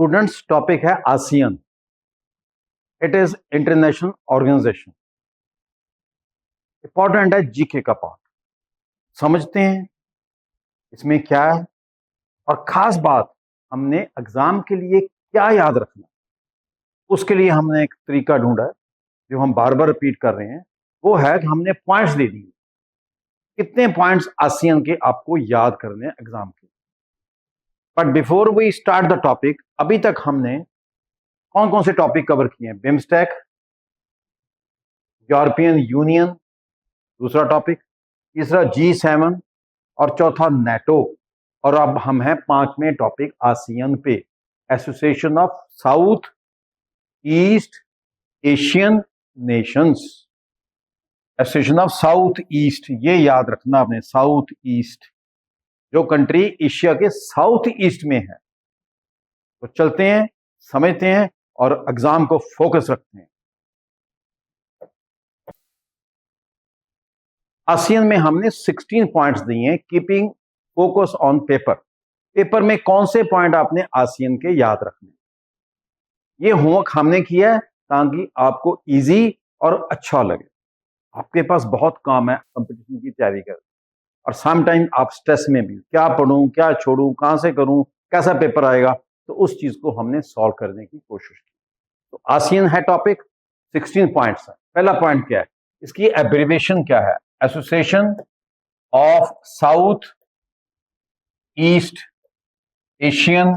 Students topic है ASEAN. It is international organization. Important है, GK का पार्ट। समझते हैं इसमें क्या है, और खास बात हमने एग्जाम के लिए क्या याद रखना, उसके लिए हमने एक तरीका ढूंढा है जो हम बार बार रिपीट कर रहे हैं। वो है कि हमने पॉइंट्स दे दिए, कितने पॉइंट्स आसियान के आपको याद करने हैं एग्जाम के। But before we start the topic, अभी तक हमने कौन कौन से टॉपिक कवर किए हैं? बिम्स्टेक, यूरोपियन यूनियन दूसरा टॉपिक, तीसरा G7 और चौथा नेटो, और अब हम हैं पांचवें टॉपिक आसियान पे, association of south east Asian Nations. Association of south east, ये याद रखना आपने, साउथ ईस्ट, जो कंट्री एशिया के साउथ ईस्ट में है। तो चलते हैं, समझते हैं और एग्जाम को फोकस रखते हैं। आसियान में हमने 16 पॉइंट्स दिए हैं, keeping focus on paper. Paper में कौन से पॉइंट आपने आसियान के याद रखने, ये होमवर्क हमने किया है ताकि आपको इजी और अच्छा लगे। आपके पास बहुत काम है कंपटीशन की तैयारी कर, और सम टाइम आप स्ट्रेस में भी, क्या पढूं, क्या छोड़ूं, कहां से करूं, कैसा पेपर आएगा, तो उस चीज को हमने सॉल्व करने की कोशिश की। तो आसियान है टॉपिक, 16 पॉइंट्स है। पहला पॉइंट क्या है, इसकी एब्रिविएशन क्या है? Association of south east Asian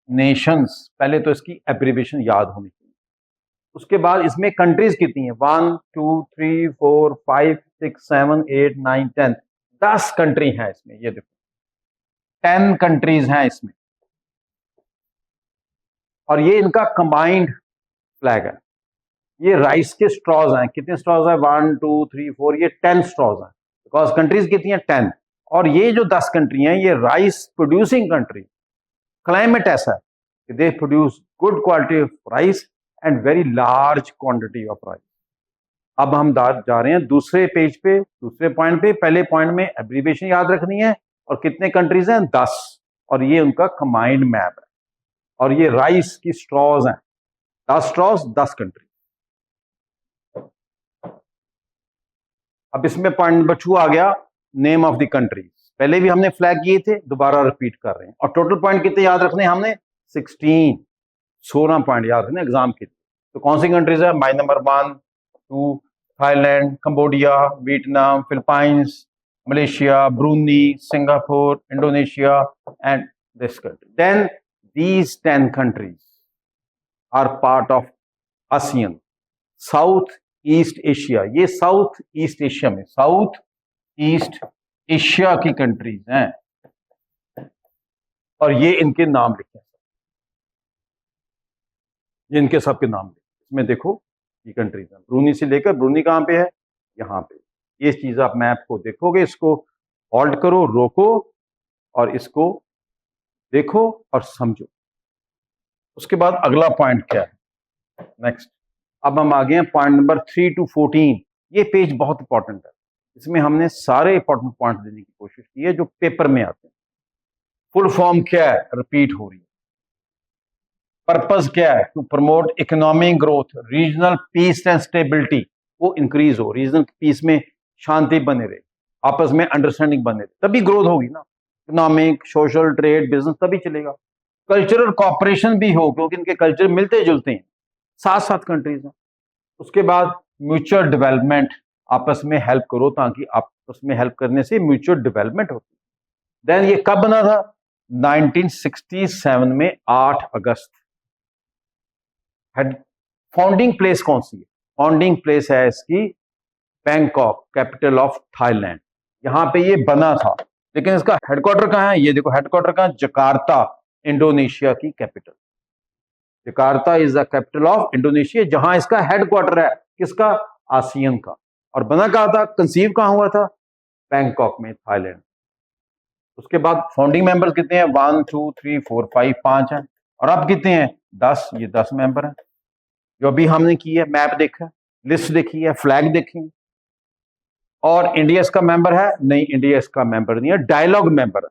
Nations. पहले तो इसकी एब्रिविएशन याद होनी चाहिए। उसके बाद इसमें कंट्रीज कितनी है? 1 2 3 4 5 6 7 8 9 10, 10 कंट्री हैं इसमें। ये देखो 10 कंट्रीज हैं इसमें, और ये इनका कंबाइंड फ्लैग है। ये राइस के स्ट्रॉज हैं, कितने स्ट्रॉज हैं? 1 2 3 4, ये 10 स्ट्रॉज हैं, बिकॉज कंट्रीज कितनी है? 10। और ये जो 10 कंट्री हैं, ये राइस प्रोड्यूसिंग कंट्री। क्लाइमेट ऐसा है कि they produce good quality of rice and very large quantity of rice. अब हम जा रहे हैं दूसरे पेज पे, दूसरे पॉइंट पे। पहले पॉइंट में एब्रीविएशन याद रखनी है, और कितने कंट्रीज हैं? 10, और ये उनका कंबाइंड मैप है, और ये राइस की स्ट्रॉज हैं, 10 स्ट्रॉज 10 कंट्री। अब इसमें पॉइंट नंबर 2 आ गया, नेम ऑफ द कंट्रीज। पहले भी हमने फ्लैग किए थे, दोबारा रिपीट कर रहे हैं। और टोटल पॉइंट कितने याद रखने हमने? 16 पॉइंट याद रखने एग्जाम के। तो कौन सी कंट्रीज है? My number 1 2 Thailand, Cambodia, Vietnam, Philippines, Malaysia, Brunei, Singapore, Indonesia and this country. Then these 10 countries are part of ASEAN, south east Asia. ये साउथ ईस्ट एशिया में, साउथ ईस्ट एशिया की countries हैं, और ये इनके नाम लिखे हैं, ये इनके सबके नाम लिखे। इसमें देखो ये कंट्रीज हैं, ब्रूनी से लेकर, ब्रूनी कहाँ पे है? यहाँ पे। ये चीज आप मैप को देखोगे, इसको होल्ड करो, रोको, और इसको देखो और समझो। उसके बाद अगला पॉइंट क्या है? नेक्स्ट, अब हम आ गए हैं पॉइंट नंबर 3 to 14। ये पेज बहुत इंपॉर्टेंट है, इसमें हमने सारे इंपॉर्टेंट पॉइंट देने की कोशिश की है जो पेपर में आते हैं। फुल फॉर्म क्या है? रिपीट हो रही है। पर्पस क्या है? To promote economic growth, regional peace and stability, वो इंक्रीज हो, रीजनल पीस में शांति बने रहे, आपस में अंडरस्टैंडिंग बने रहे, तभी ग्रोथ होगी ना। इकोनॉमिक, सोशल, ट्रेड, बिजनेस तभी चलेगा। कल्चरल कॉपरेशन भी हो, क्योंकि इनके कल्चर मिलते जुलते हैं, 7 कंट्रीज हैं। उसके बाद म्यूचुअल डेवलपमेंट, आपस में हेल्प करो, ताकि आपस में हेल्प करने से म्यूचुअल डेवलपमेंट होती है। देन ये कब बना था? 1967 में 8 अगस्त। फाउंडिंग प्लेस कौन सी है? फाउंडिंग प्लेस है इसकी बैंकॉक, कैपिटल ऑफ थाईलैंड। यहां पे ये बना था, लेकिन इसका हेडक्वार्टर कहां है? ये देखो हेडक्वार्टर कहां? जकार्ता, इंडोनेशिया की capital. Jakarta is the capital of Indonesia, जहां इसका हेडक्वार्टर है। किसका? आसियान का। और बना कहा था, कंसीव कहां हुआ था? बैंकॉक में, थाईलैंड। उसके बाद फाउंडिंग मेंबर्स कितने हैं? 1 2 3 4 5, 5 हैं। और अब कितने हैं? 10। ये 10 मेंबर हैं जो अभी हमने की है, मैप देखा, लिस्ट देखी है, फ्लैग देखी। और इंडिया इसका मेंबर है? नहीं, इंडिया इसका मेंबर नहीं है, डायलॉग मेंबर है,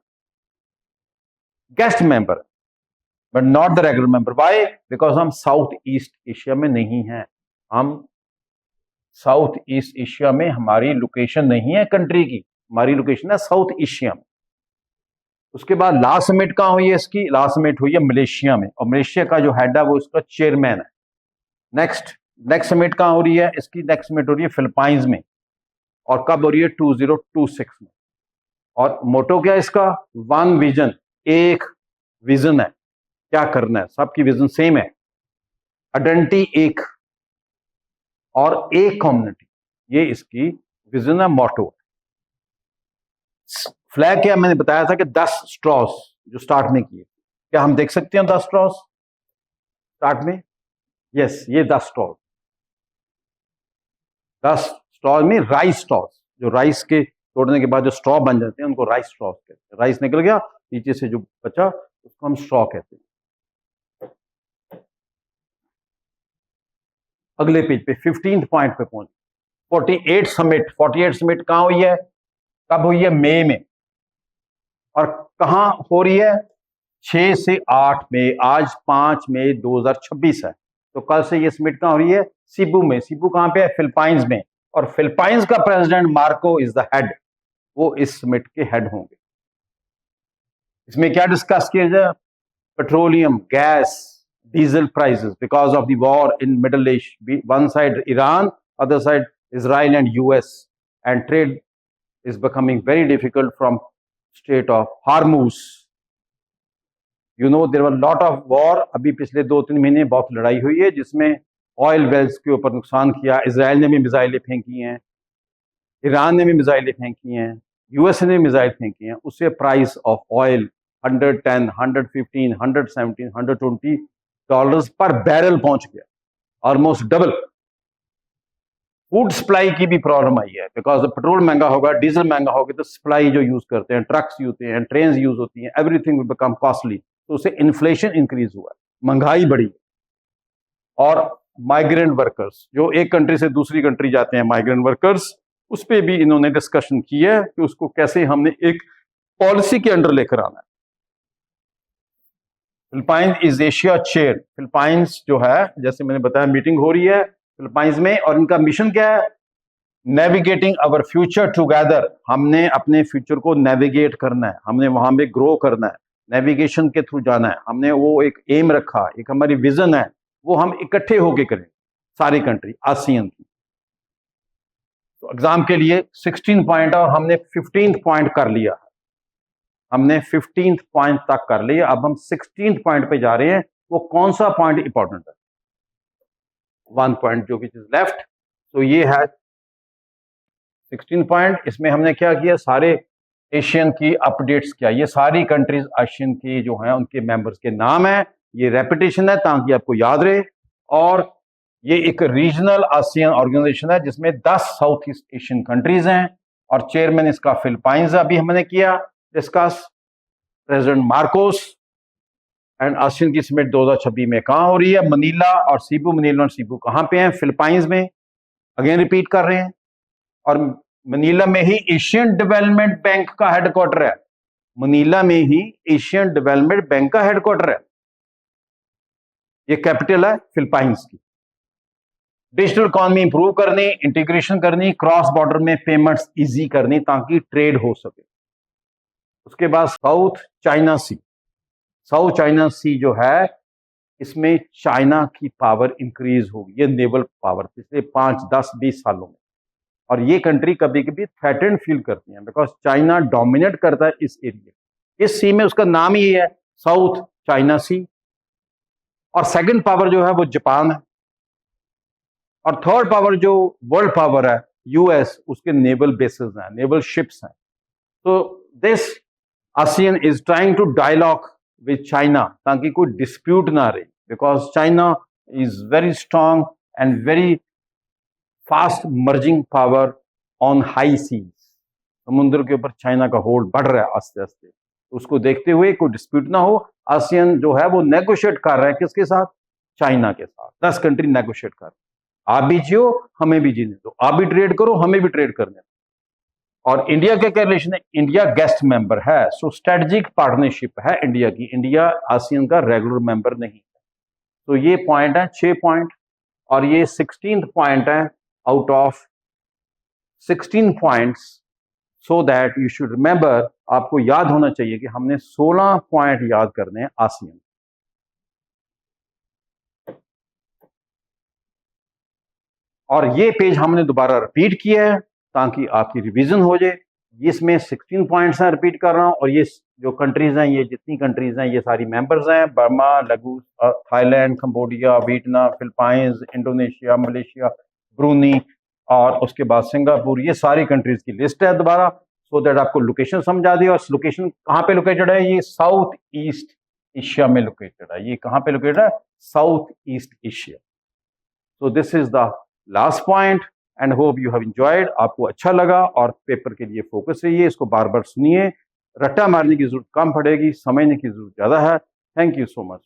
गेस्ट मेंबर है। But not the regular member. Why? Because हम साउथ ईस्ट एशिया में नहीं हैं। हम साउथ ईस्ट एशिया में हमारी लोकेशन नहीं है कंट्री की, हमारी लोकेशन है साउथ एशिया में। उसके बाद लास्ट समिट कहां हुई है इसकी? लास्ट समिट हुई है मलेशिया में, और मलेशिया का जो हेड है वो इसका चेयरमैन है। नेक्स्ट समिट कहां हो रही है इसकी? नेक्स्ट समिट हो रही है फिलीपाइंस में, और कब हो रही है? 2026 में। और मोटो क्या है इसका? वन विजन, एक विजन है, क्या करना है, सबकी विजन सेम है, आइडेंटिटी एक, और एक कम्युनिटी, ये इसकी विजन है, मोटो। फ्लैग क्या? मैंने बताया था कि 10 स्ट्रॉस जो स्टार्ट में किए, क्या हम देख सकते हैं 10 स्ट्रॉस स्टार्ट में? यस, ये 10 स्ट्रॉस, 10 स्ट्रॉस में राइस स्ट्रॉस, जो राइस के तोड़ने के बाद जो स्ट्रॉ बन जाते हैं उनको राइस स्ट्रॉस कहते हैं। राइस निकल गया, नीचे से जो बचा उसको हम स्ट्रॉ कहते हैं। अगले पेज पे 15th पॉइंट पे पहुंच, 48 समिट कहां हुई है? कब हुई है? मई में। और कहां हो रही है? 6 से 8 मई, आज 5 मई 2026 है, तो कल से ये समिट कहां हो रही है? सीबू में। सीबू कहां पे है? फिलीपाइंस में। और फिलीपाइंस का president Marco is the head, वो इस समिट के हेड होंगे। इसमें क्या डिस्कस किया जाए? Petroleum, gas, diesel prices because of the war in Middle East. One side Iran, other side Israel and US, and trade is becoming very difficult from Strait of Hormuz. You know there were lot of war. अभी पिछले 2-3 महीने बहुत लड़ाई हुई है जिसमें oil Wales के ऊपर नुकसान किया। इसराइल ने भी मिसाइलें फेंकी हैं, ईरान ने भी मिसाइलें फेंकी हैं, यूएस ने भी मिसाइल फेंकी हैं। उससे प्राइस ऑफ ऑयल 110, 115, 117, $120 पर बैरल पहुंच गया, ऑलमोस्ट डबल। फूड सप्लाई की भी प्रॉब्लम आई है, बिकॉज पेट्रोल महंगा होगा, डीजल महंगा होगा, तो सप्लाई जो यूज करते हैं, ट्रक्स यूज होते हैं, ट्रेन यूज होती हैं, एवरीथिंग विल बिकम कॉस्टली, तो उससे इन्फ्लेशन इंक्रीज हुआ, महंगाई बढ़ी। और माइग्रेंट वर्कर्स जो एक कंट्री से दूसरी कंट्री जाते हैं, माइग्रेंट वर्कर्स, उस पर भी इन्होंने डिस्कशन की है कि उसको कैसे हमने एक पॉलिसी के अंडर लेकर आना है। Philippines is Asia chair. Philippines जो है, जैसे मैंने बताया, मीटिंग हो रही है फिलीपाइंस में, और इनका मिशन क्या है? नेविगेटिंग अवर फ्यूचर टुगेदर। हमने अपने फ्यूचर को नेविगेट करना है, हमने वहां पे ग्रो करना है, नेविगेशन के थ्रू जाना है। हमने वो एक एम रखा, एक हमारी विजन है, वो हम इकट्ठे होके करें, सारी कंट्री आसियान की। तो एग्जाम के लिए 16 पॉइंट और हमने 15th पॉइंट कर लिया, हमने 15th पॉइंट तक कर लिया। अब हम 16th पॉइंट पे जा रहे हैं। वो कौन सा पॉइंट इंपॉर्टेंट है? 1 पॉइंट जो कि लेफ्ट, तो ये है 16 पॉइंट। इसमें हमने क्या किया? सारे एशियन की अपडेट्स किया। ये सारी कंट्रीज एशियन की जो हैं उनके मेंबर्स के नाम है, ये रेपिटेशन है ताकि आपको याद रहे। और ये एक रीजनल आसियान ऑर्गेनाइजेशन है जिसमें 10 साउथ ईस्ट एशियन कंट्रीज हैं, और चेयरमैन इसका फिलीपाइंस अभी हमने किया discuss, president Marcos. And ASEAN की समिट 2026 में कहां हो रही है? मनीला और सीबू। मनीला और सीबू कहां पे हैं? फिलीपाइंस में। अगेन रिपीट कर रहे हैं। और मनीला में ही एशियन डेवलपमेंट बैंक का हेडक्वार्टर है, मनीला में ही एशियन डेवलपमेंट बैंक का हेडक्वार्टर है, ये कैपिटल है फिलीपाइंस की। डिजिटल इकोनॉमी इंप्रूव करनी, इंटीग्रेशन करनी, क्रॉस बॉर्डर में पेमेंट्स इजी करनी ताकि ट्रेड हो सके। उसके बाद साउथ चाइना सी। साउथ चाइना सी जो है, इसमें चाइना की पावर इंक्रीज होगी, ये नेवल पावर पिछले 5, 10, 20 सालों में। और ये कंट्री कभी कभी थ्रेटेंड फील करती है, बिकॉज चाइना डोमिनेट करता है इस एरिया, इस सी में। उसका नाम ही है साउथ चाइना सी। और सेकंड पावर जो है वो जापान है, और थर्ड पावर जो वर्ल्ड पावर है यूएस, उसके नेवल बेसेस हैं, नेवल शिप्स हैं। तो this ASEAN is trying to dialogue with China ताकि कोई डिस्प्यूट ना रहे, because China is very strong and very fast merging power on high seas. समुद्र के ऊपर चाइना का होल्ड बढ़ रहा है आस्ते आस्ते, उसको देखते हुए कोई डिस्प्यूट ना हो, आसियान जो है वो नेगोशिएट कर रहा है किसके साथ? चाइना के साथ। 10 कंट्री नेगोशिएट कर रहे हैं, आप भी जियो हमें भी जीने दो, आप भी ट्रेड करो हमें भी ट्रेड करने दो। और इंडिया के क्या रिलेशन है? इंडिया गेस्ट मेंबर है, सो स्ट्रेटेजिक पार्टनरशिप है इंडिया की। इंडिया आसियान का रेगुलर मेंबर नहीं है। तो ये पॉइंट है, 6 पॉइंट, और ये 16th पॉइंट है out of 16 points. So that you should remember, आपको याद होना चाहिए कि हमने 16 पॉइंट याद करने हैं आसियान। और ये पेज हमने दोबारा रिपीट किया है ताकि आपकी रिवीजन हो जाए। इसमें 16 पॉइंट्स हैं, रिपीट कर रहा हूं, और ये जो कंट्रीज हैं, ये जितनी कंट्रीज हैं, ये सारी मेंबर्स हैं। Burma, Laos, Thailand, Cambodia, Vietnam, Philippines, Indonesia, Malaysia, Brunei, और उसके बाद सिंगापुर। ये सारी कंट्रीज की लिस्ट है दोबारा, सो दैट आपको लोकेशन समझ आ जाए। और लोकेशन कहाँ पे लोकेटेड है? ये साउथ ईस्ट एशिया में लोकेटेड है। ये कहाँ पे लोकेटेड है? South east Asia. So this is the last point and hope you have enjoyed. आपको अच्छा लगा और पेपर के लिए फोकस रहिए, इसको बार बार सुनिए। रट्टा मारने की जरूरत कम पड़ेगी, समझने की जरूरत ज्यादा है। Thank you so much.